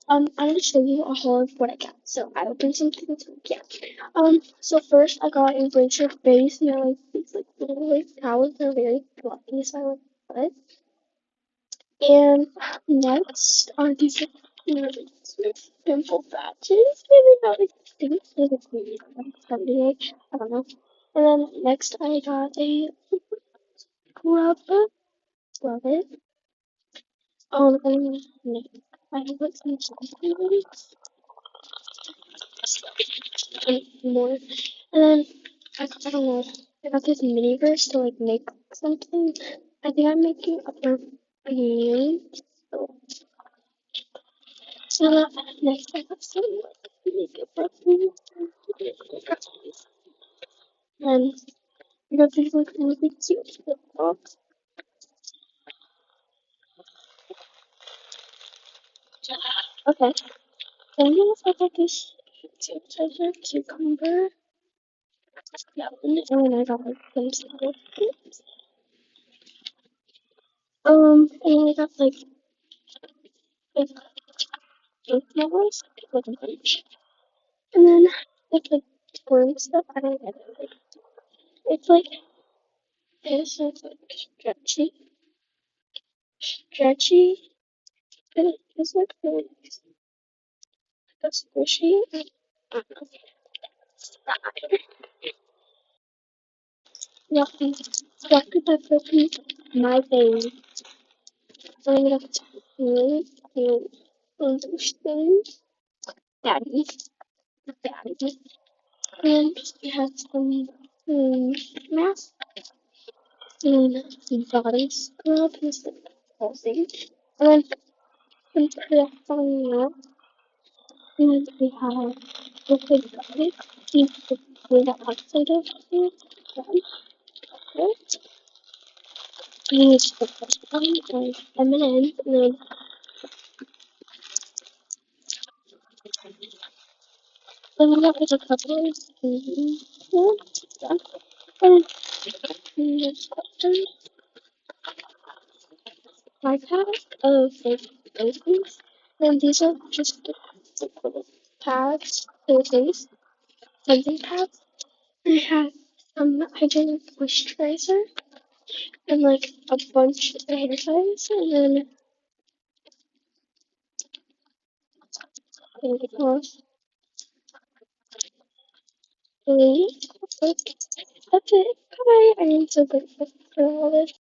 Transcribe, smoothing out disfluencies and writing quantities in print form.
I'm gonna show you a haul of what I got. So I opened some things. Yeah. So first I got a brace your face. You know, like these like little like towels. They're very fluffy, so I like it. And next are these like really sweet pimple patches. Maybe not like stinks like it's weird. Like someday. I don't know. And then next I got a scrub. Love it. And next I have like some sunscreen and more. And then I don't know. I got this mini verse to like make something. I think I'm making a perfume. So, next I got some like makeup perfume. And I got these like really cute lip balms. Okay. Then I got this sanitizer cucumber. Yeah, and then I got like some salad. And I got like ink novels, like a bunch. And then like twirl stuff. I don't get it. Like, it's like this. It's like stretchy, and it's like really nice. Like squishy. I don't know. Yeah, and Dr. Pepper is my favorite. And I got really cute understand daddy. And we have some mask and body scrub and some clothing. And then some product and we have liquid body. With the outside of it. Right? And it's the first one is M&M's and then we got like a couple of yeah. And there's my pack of like those things. And these are just like little pads, those things, cleansing pads. I have some hygienic moisturizer and like a bunch of hair ties and then lip gloss. Really? Like, that's it. Bye. I am so grateful for all this.